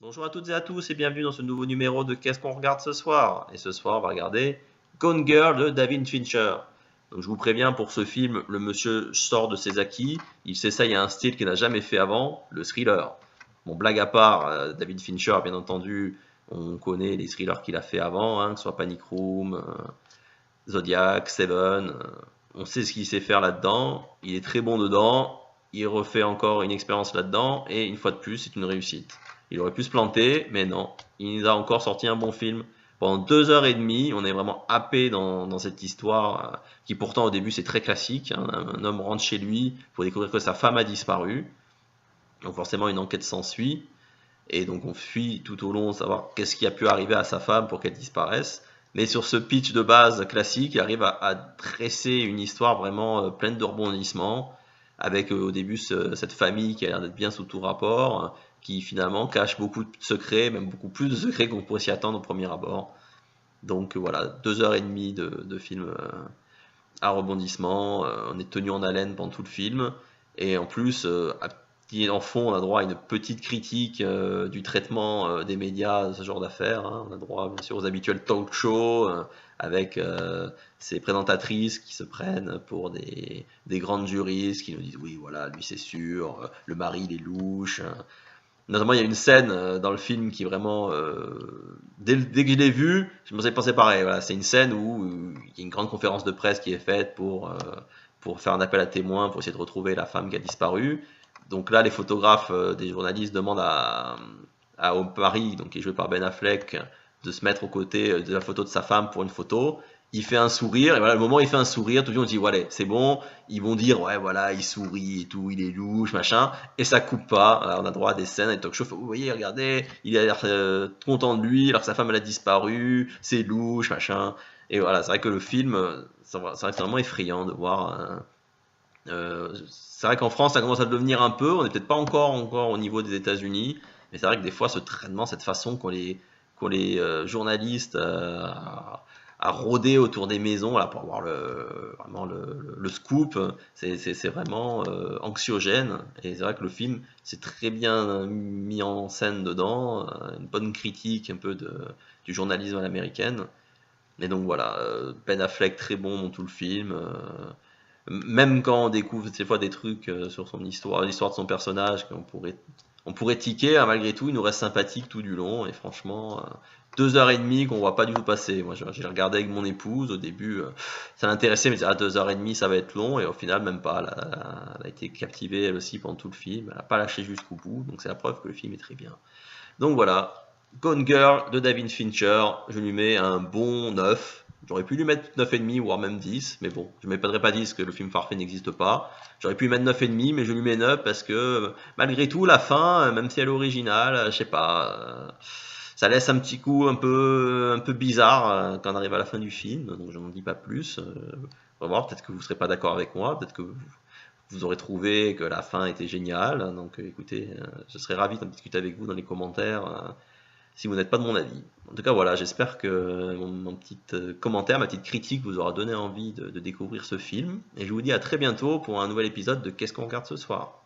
Bonjour à toutes et à tous et bienvenue dans ce nouveau numéro de Qu'est-ce qu'on regarde ce soir? Et ce soir, on va regarder Gone Girl de David Fincher. Donc je vous préviens, pour ce film, le monsieur sort de ses acquis. Il s'essaye à un style qu'il n'a jamais fait avant, le thriller. Bon, blague à part, David Fincher, bien entendu, on connaît les thrillers qu'il a fait avant, que ce soit Panic Room, Zodiac, Seven. On sait ce qu'il sait faire là-dedans. Il est très bon dedans. Il refait encore une expérience là-dedans. Et une fois de plus, c'est une réussite. Il aurait pu se planter, mais non. Il nous a encore sorti un bon film. Pendant 2 heures et demie, on est vraiment happé dans cette histoire qui pourtant au début c'est très classique. Un homme rentre chez lui pour découvrir que sa femme a disparu. Donc forcément une enquête s'ensuit. Et donc on fuit tout au long, savoir qu'est-ce qui a pu arriver à sa femme pour qu'elle disparaisse. Mais sur ce pitch de base classique, il arrive à dresser une histoire vraiment pleine de rebondissements, avec au début cette famille qui a l'air d'être bien sous tout rapport, qui finalement cache beaucoup de secrets, même beaucoup plus de secrets qu'on pourrait s'y attendre au premier abord. Donc voilà, 2 heures et demie de film à rebondissement, on est tenu en haleine pendant tout le film, et en plus, en fond, on a droit à une petite critique du traitement des médias, de ce genre d'affaires. On a droit bien sûr aux habituels talk shows avec ces présentatrices qui se prennent pour des grandes juristes qui nous disent oui voilà lui c'est sûr, le mari il est louche. Notamment, il y a une scène dans le film qui vraiment, dès que je l'ai vue, je me suis pensé pareil. Voilà, c'est une scène où il y a une grande conférence de presse qui est faite pour faire un appel à témoins, pour essayer de retrouver la femme qui a disparu. Donc là, les photographes des journalistes demandent au mari, donc qui est joué par Ben Affleck, de se mettre aux côtés de la photo de sa femme pour une photo. Il fait un sourire, et voilà, le moment où il fait un sourire, tout le monde dit, ouais, c'est bon, ils vont dire, ouais, voilà, il sourit et tout, il est louche, machin, et ça coupe pas. Alors, on a droit à des scènes, à des talk shows, vous voyez, regardez, il a l'air content de lui, alors que sa femme, elle a disparu, c'est louche, machin. Et voilà, c'est vrai que le film, c'est vrai que c'est vraiment effrayant de voir. C'est vrai qu'en France, ça commence à devenir un peu, on n'est peut-être pas encore au niveau des États-Unis, mais c'est vrai que des fois, ce traitement, cette façon qu'ont les journalistes à rôder autour des maisons là, pour avoir vraiment le scoop, c'est vraiment anxiogène. Et c'est vrai que le film, c'est très bien mis en scène dedans, une bonne critique un peu du journalisme à l'américaine. Et donc voilà, Ben Affleck très bon dans tout le film. Même quand on découvre des fois des trucs sur son histoire, l'histoire de son personnage, on pourrait tiquer, malgré tout, il nous reste sympathique tout du long. Et franchement, 2 heures et demie qu'on voit pas du tout passer. Moi, j'ai regardé avec mon épouse. Au début, ça l'intéressait, mais elle disait, 2 heures et demie, ça va être long. Et au final, même pas. Elle a été captivée, elle aussi, pendant tout le film. Elle n'a pas lâché jusqu'au bout. Donc, c'est la preuve que le film est très bien. Donc, voilà. Gone Girl de David Fincher. Je lui mets un bon 9. J'aurais pu lui mettre 9,5, voire même 10, mais bon, je ne mettrai pas 10 que le film parfait n'existe pas. J'aurais pu lui mettre 9,5, mais je lui mets 9 parce que malgré tout, la fin, même si elle est originale, je sais pas, ça laisse un petit coup un peu bizarre quand on arrive à la fin du film, donc je n'en dis pas plus. On va voir, peut-être que vous ne serez pas d'accord avec moi, peut-être que vous aurez trouvé que la fin était géniale, donc écoutez, je serais ravi d'en discuter avec vous dans les commentaires si vous n'êtes pas de mon avis. En tout cas, voilà, j'espère que mon petit commentaire, ma petite critique vous aura donné envie de découvrir ce film. Et je vous dis à très bientôt pour un nouvel épisode de Qu'est-ce qu'on regarde ce soir?